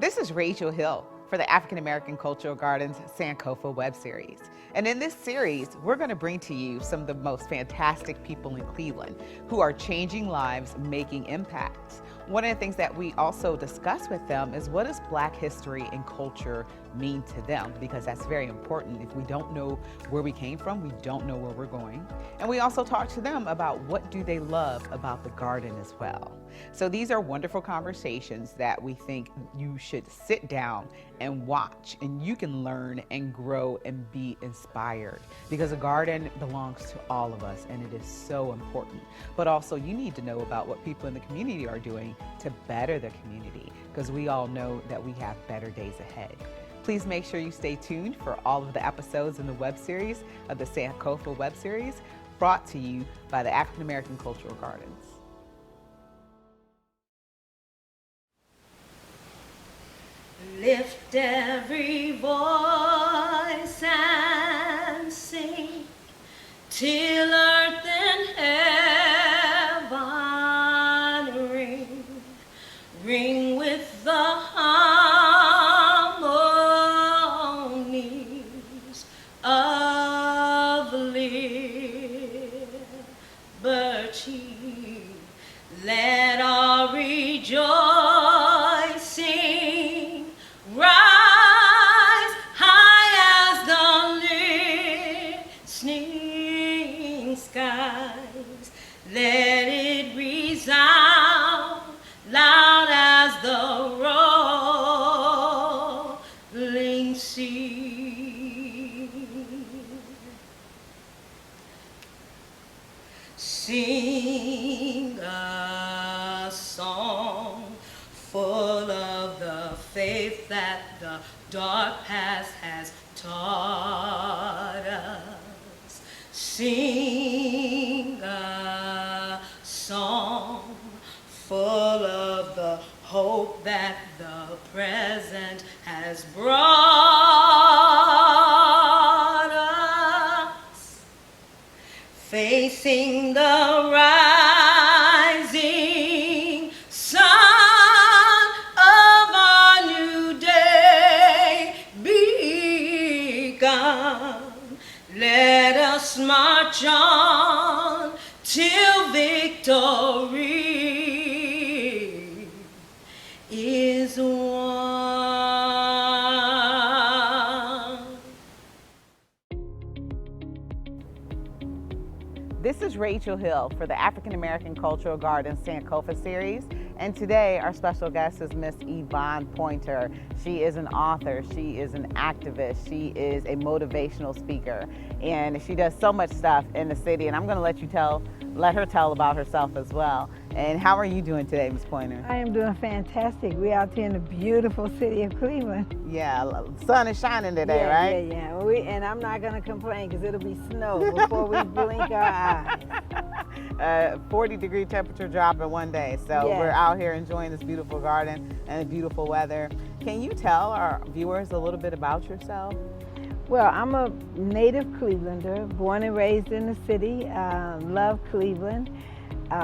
This is Rachel Hill for the African American Cultural Gardens Sankofa web series. And in this series, we're going to bring to you some of the most fantastic people in Cleveland who are changing lives, making impacts. One of the things that we also discuss with them is what does Black history and culture mean to them, because that's very important. If we don't know where we came from, we don't know where we're going. And we also talk to them about what do they love about the garden as well. So these are wonderful conversations that we think you should sit down and watch, and you can learn and grow and be inspired, because a garden belongs to all of us and it is so important. But also you need to know about what people in the community are doing to better the community, because we all know that we have better days ahead. Please make sure you stay tuned for all of the episodes in the web series of the Sankofa web series, brought to you by the African American Cultural Gardens. Lift every voice and sing till earth and heaven ring, ring with the harmonies of liberty. Let our rejoicing rise high as the listening skies. Let it resound loud as the rolling sea. Sing a song full of the faith that the dark past has taught us. Sing a song full of the hope that the present has brought us. Facing the rising sun of our new day begun, let us march on till victory is won. This is Rachel Hill for the African American Cultural Gardens Sankofa series, and today our special guest is Miss Yvonne Pointer. She is an author, she is an activist, she is a motivational speaker, and she does so much stuff in the city, and I'm going to let her tell about herself as well. And how are you doing today, Ms. Pointer? I am doing fantastic. We're out here in the beautiful city of Cleveland. Yeah, sun is shining today, right? Yeah. And I'm not going to complain because it'll be snow before we blink our eyes. 40-degree temperature drop in one day. So Yes. We're out here enjoying this beautiful garden and the beautiful weather. Can you tell our viewers a little bit about yourself? Well, I'm a native Clevelander, born and raised in the city, love Cleveland.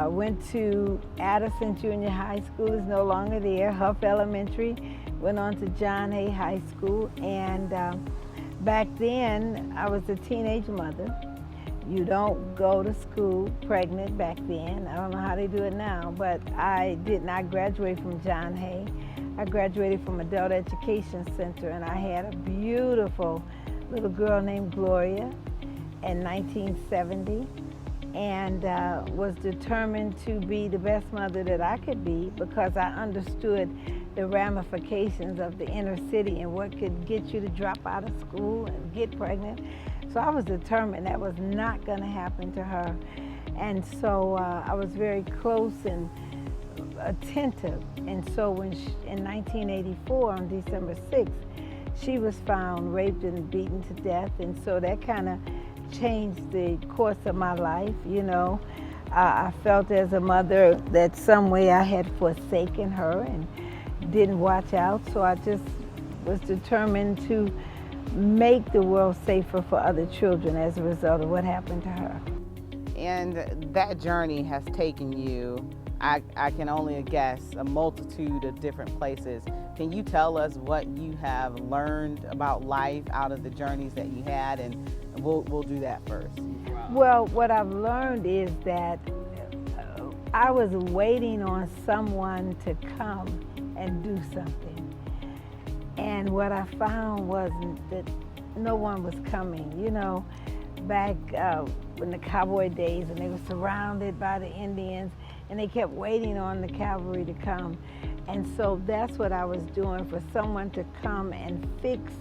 Went to Addison Junior High School, is no longer there, Huff Elementary, went on to John Hay High School, and back then I was a teenage mother. You don't go to school pregnant back then. I don't know how they do it now, but I did not graduate from John Hay. I graduated from Adult Education Center, and I had a beautiful little girl named Gloria in 1970, and was determined to be the best mother that I could be, because I understood the ramifications of the inner city and what could get you to drop out of school and get pregnant. So I was determined that was not going to happen to her. And so I was very close and attentive. And so when in 1984, on December 6th, she was found raped and beaten to death. And so that kind of changed the course of my life, you know. I felt as a mother that some way I had forsaken her and didn't watch out. So I just was determined to make the world safer for other children as a result of what happened to her. And that journey has taken you, I can only guess, a multitude of different places. Can you tell us what you have learned about life out of the journeys that you had? And we'll do that first. Well, what I've learned is that I was waiting on someone to come and do something. And what I found was that no one was coming. You know, back in the cowboy days, and they were surrounded by the Indians, and they kept waiting on the cavalry to come. And so that's what I was doing, for someone to come and fix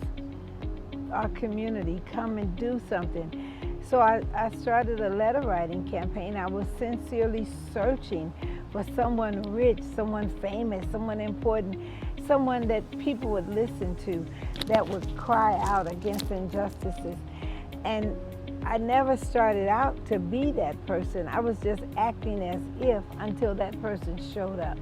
our community, come and do something. So I started a letter writing campaign. I was sincerely searching for someone rich, someone famous, someone important, someone that people would listen to, that would cry out against injustices. And I never started out to be that person. I was just acting as if, until that person showed up.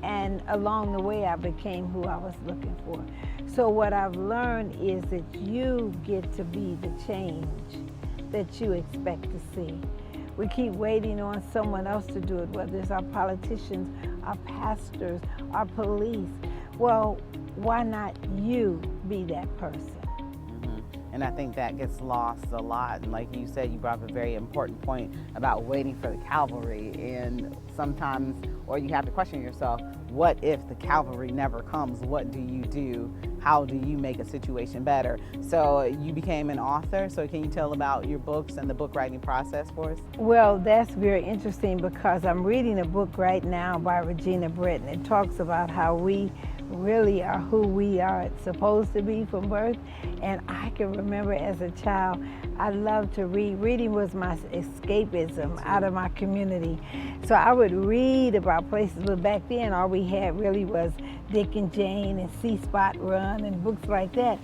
And along the way, I became who I was looking for. So what I've learned is that you get to be the change that you expect to see. We keep waiting on someone else to do it, whether it's our politicians, our pastors, our police. Well, why not you be that person? And I think that gets lost a lot. And like you said, you brought up a very important point about waiting for the cavalry. And sometimes, or you have to question yourself, what if the cavalry never comes? What do you do? How do you make a situation better? So you became an author. So can you tell about your books and the book writing process for us? Well, that's very interesting, because I'm reading a book right now by Regina Brett, and it talks about how we really are who we are supposed to be from birth. And I can remember as a child, I loved to read. Reading was my escapism out of my community. So I would read about places, but back then all we had really was Dick and Jane and See Spot Run and books like that.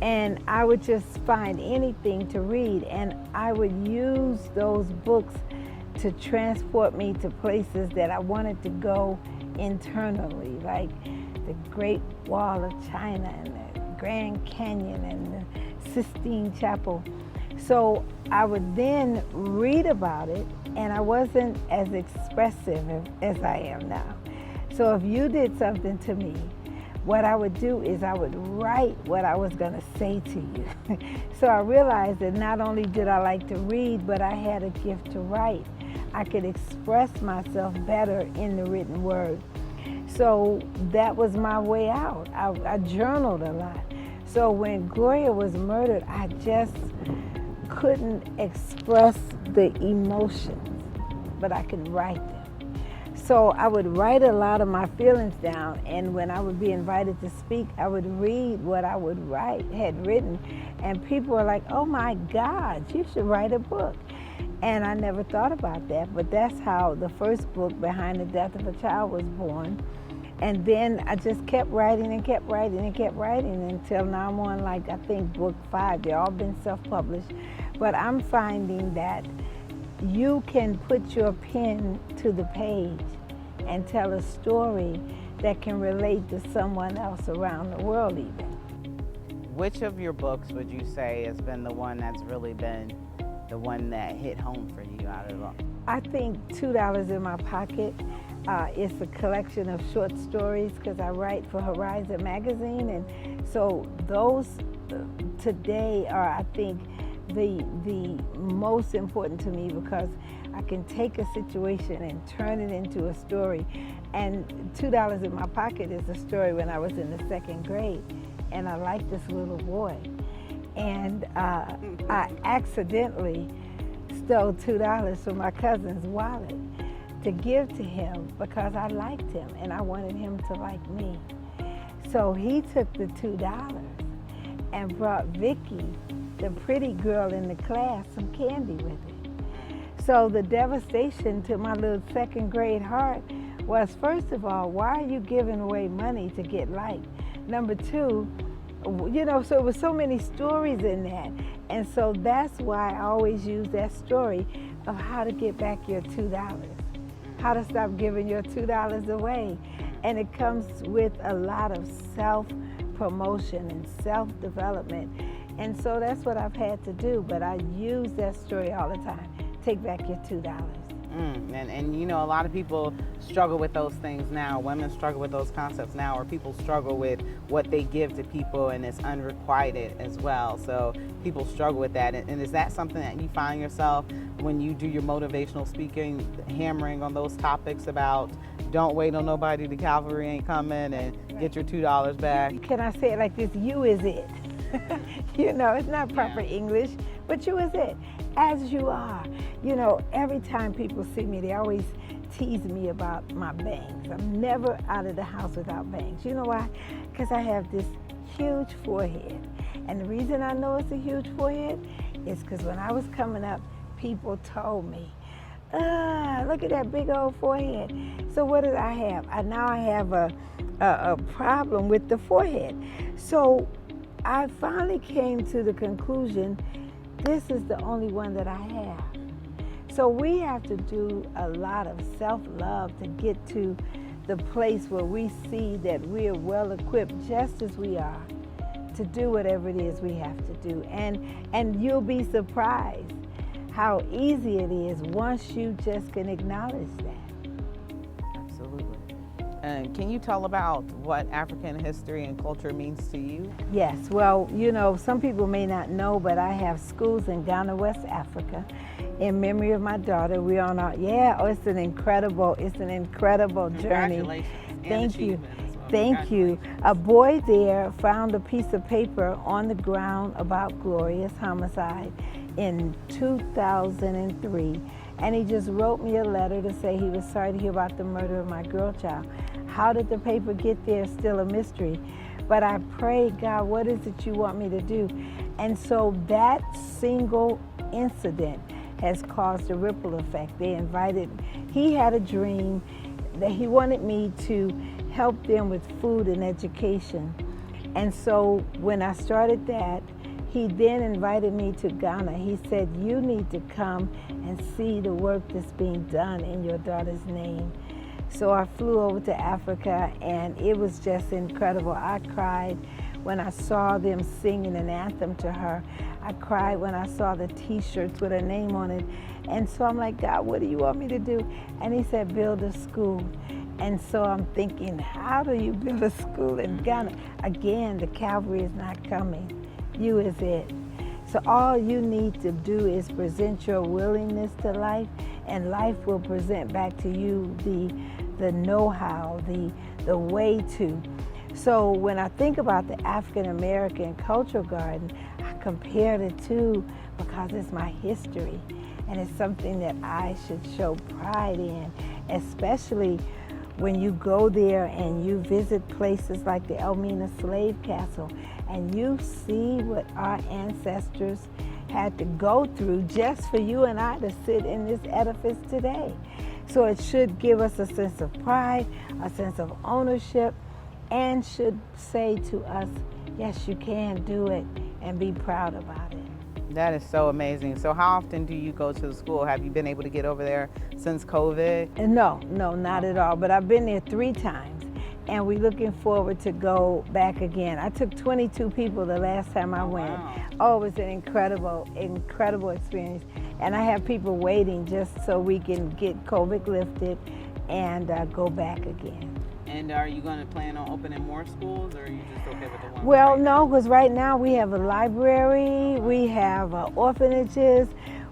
And I would just find anything to read, and I would use those books to transport me to places that I wanted to go internally, like the Great Wall of China and the Grand Canyon and the Sistine Chapel. So I would then read about it, and I wasn't as expressive as I am now. So if you did something to me, what I would do is I would write what I was going to say to you. So I realized that not only did I like to read, but I had a gift to write. I could express myself better in the written word. So that was my way out. I journaled a lot. So when Gloria was murdered, I just couldn't express the emotions, but I could write them. So I would write a lot of my feelings down, and when I would be invited to speak, I would read what I had written, and people were like, oh my God, you should write a book. And I never thought about that, but that's how the first book, Behind the Death of a Child, was born. And then I just kept writing and kept writing and kept writing until now I'm on, like, I think book 5. They've all been self-published. But I'm finding that you can put your pen to the page and tell a story that can relate to someone else around the world even. Which of your books would you say has been the one that's really been the one that hit home for you out of all? I think $2 in My Pocket. It's a collection of short stories, because I write for Horizon magazine, and so those today are, I think, the most important to me, because I can take a situation and turn it into a story. And $2 in My Pocket is a story when I was in the 2nd grade, and I liked this little boy, and I accidentally stole $2 from my cousin's wallet to give to him, because I liked him and I wanted him to like me. So he took the $2 and brought Vicky, the pretty girl in the class, some candy with it. So the devastation to my little 2nd grade heart was, first of all, why are you giving away money to get liked? Number 2, you know, so it was so many stories in that. And so that's why I always use that story of how to get back your $2, how to stop giving your $2 away. And it comes with a lot of self-promotion and self-development. And so that's what I've had to do, but I use that story all the time. take back your $2. And you know, a lot of people struggle with those things now. Women struggle with those concepts now, or people struggle with what they give to people, and it's unrequited as well. So people struggle with that. And is that something that you find yourself when you do your motivational speaking, hammering on those topics about don't wait on nobody, the cavalry ain't coming, and get your $2 back? Can I say it like this? You is it. You know, it's not proper English, but you is it, as you are. You know, every time people see me, they always tease me about my bangs. I'm never out of the house without bangs. You know why? Because I have this huge forehead. And the reason I know it's a huge forehead is because when I was coming up, people told me, look at that big old forehead. So what did I have? Now I have a problem with the forehead. So I finally came to the conclusion, this is the only one that I have. So we have to do a lot of self-love to get to the place where we see that we are well equipped just as we are to do whatever it is we have to do. And you'll be surprised how easy it is once you just can acknowledge that. Absolutely. And can you tell about what African history and culture means to you? Yes, well, you know, some people may not know, but I have schools in Ghana, West Africa, in memory of my daughter. We're on our, it's an incredible journey. Congratulations. Thank you. Thank you. A boy there found a piece of paper on the ground about Glorious Homicide in 2003. And he just wrote me a letter to say he was sorry to hear about the murder of my girl child. How did the paper get there is still a mystery. But I prayed, God, what is it you want me to do? And so that single incident has caused a ripple effect. He had a dream that he wanted me to help them with food and education. And so when I started that, he then invited me to Ghana. He said, you need to come and see the work that's being done in your daughter's name. So I flew over to Africa, and it was just incredible. I cried when I saw them singing an anthem to her. I cried when I saw the t-shirts with her name on it. And so I'm like, God, what do you want me to do? And he said, build a school. And so I'm thinking, how do you build a school in Ghana? Again, the cavalry is not coming. You is it. So all you need to do is present your willingness to life, and life will present back to you the know-how, the way to. So when I think about the African American Cultural Garden, I compared it to, because it's my history, and it's something that I should show pride in, especially when you go there and you visit places like the Elmina Slave Castle, and you see what our ancestors had to go through just for you and I to sit in this edifice today. So it should give us a sense of pride, a sense of ownership, and should say to us, yes, you can do it, and be proud about it. That is so amazing. So how often do you go to the school? Have you been able to get over there since COVID? No, not at all. But I've been there 3 times, and we're looking forward to go back again. I took 22 people the last time I went. Wow. Oh, it was an incredible experience. And I have people waiting just so we can get COVID lifted and go back again. And are you going to plan on opening more schools, or are you just okay with the one? Well, no, because right now we have a library, we have orphanages.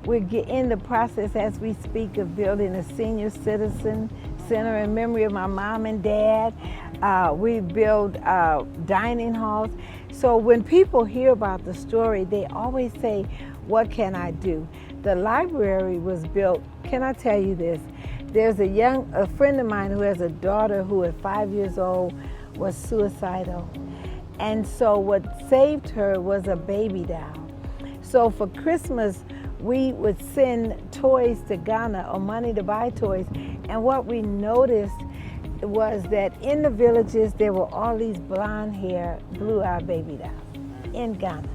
We're in the process as we speak of building a senior citizen center in memory of my mom and dad. We build dining halls. So when people hear about the story, they always say, what can I do? The library was built, can I tell you this? There's a friend of mine who has a daughter who at 5 years old was suicidal. And so what saved her was a baby doll. So for Christmas, we would send toys to Ghana or money to buy toys. And what we noticed was that in the villages, there were all these blonde hair, blue-eyed baby dolls in Ghana.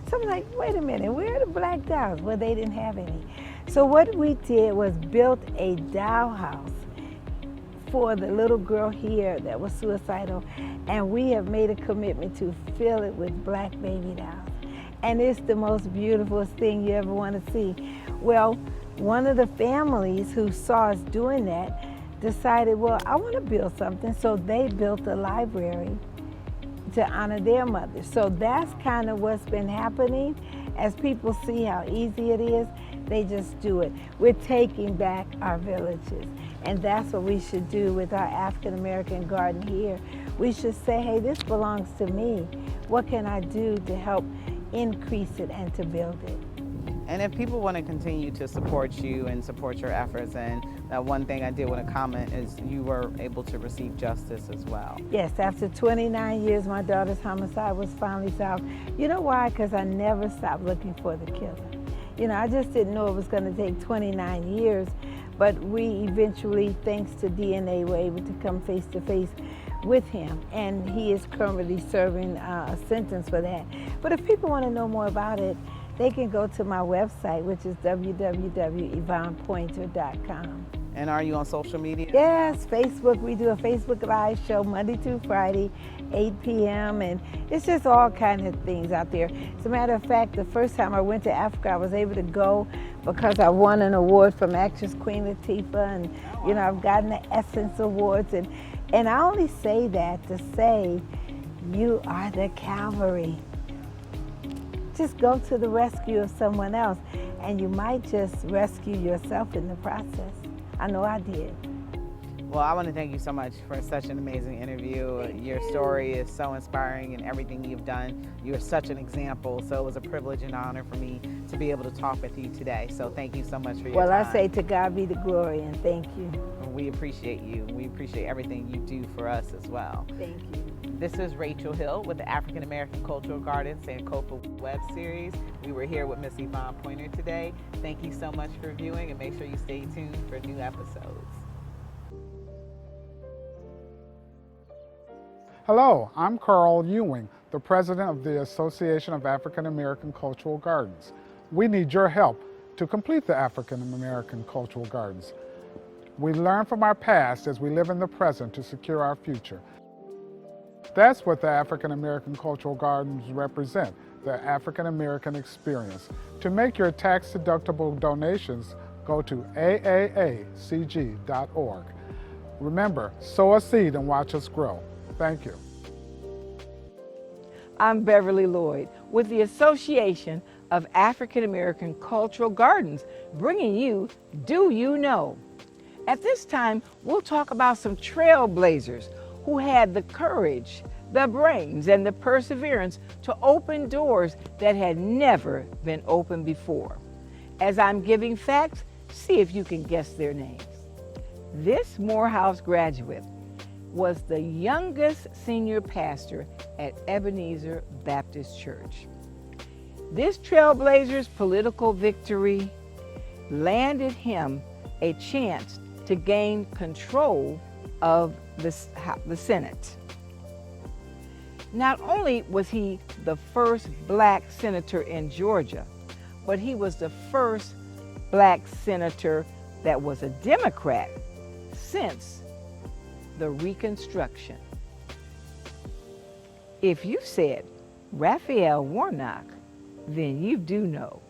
So I'm like, wait a minute, where are the black dolls? Well, they didn't have any. So what we did was built a dollhouse for the little girl here that was suicidal, and we have made a commitment to fill it with black baby dolls. And it's the most beautiful thing you ever want to see. Well, One of the families who saw us doing that decided, well, I want to build something. So they built a library to honor their mother. So that's kind of what's been happening. As people see how easy it is, they just do it. We're taking back our villages. And that's what we should do with our African American garden here. We should say, hey, this belongs to me. What can I do to help increase it and to build it? And if people want to continue to support you and support your efforts, and one thing I did want to comment is you were able to receive justice as well. Yes, after 29 years, my daughter's homicide was finally solved. You know why? Because I never stopped looking for the killer. You know, I just didn't know it was going to take 29 years, but we eventually, thanks to DNA, were able to come face to face with him, and he is currently serving a sentence for that. But if people want to know more about it, they can go to my website, which is www.yvonnepointer.com. And are you on social media? Yes, Facebook. We do a Facebook Live show Monday through Friday, 8 p.m. And it's just all kinds of things out there. As a matter of fact, the first time I went to Africa, I was able to go because I won an award from actress Queen Latifah. And, you know, I've gotten the Essence Awards. And I only say that to say, you are the cavalry. Just go to the rescue of someone else, and you might just rescue yourself in the process. I know I did. Well, I want to thank you so much for such an amazing interview. Your story is so inspiring and everything you've done. You're such an example, so it was a privilege and honor for me to be able to talk with you today. So thank you so much for your time. Well, I say to God be the glory, and thank you. We appreciate you. We appreciate everything you do for us as well. Thank you. This is Rachel Hill with the African American Cultural Gardens Sankofa web series. We were here with Miss Yvonne Pointer today. Thank you so much for viewing, and make sure you stay tuned for new episodes. Hello, I'm Carl Ewing, the president of the Association of African American Cultural Gardens. We need your help to complete the African American Cultural Gardens. We learn from our past as we live in the present to secure our future. That's what the African American Cultural Gardens represent, the African American experience. To make your tax-deductible donations, go to AAACG.org. Remember, sow a seed and watch us grow. Thank you. I'm Beverly Lloyd with the Association of African American Cultural Gardens, bringing you Do You Know? At this time, we'll talk about some trailblazers who had the courage, the brains, and the perseverance to open doors that had never been opened before. As I'm giving facts, see if you can guess their names. This Morehouse graduate was the youngest senior pastor at Ebenezer Baptist Church. This trailblazer's political victory landed him a chance to gain control of the Senate. Not only was he the first black senator in Georgia, but he was the first black senator that was a Democrat since the Reconstruction. If you said Raphael Warnock, then you do know.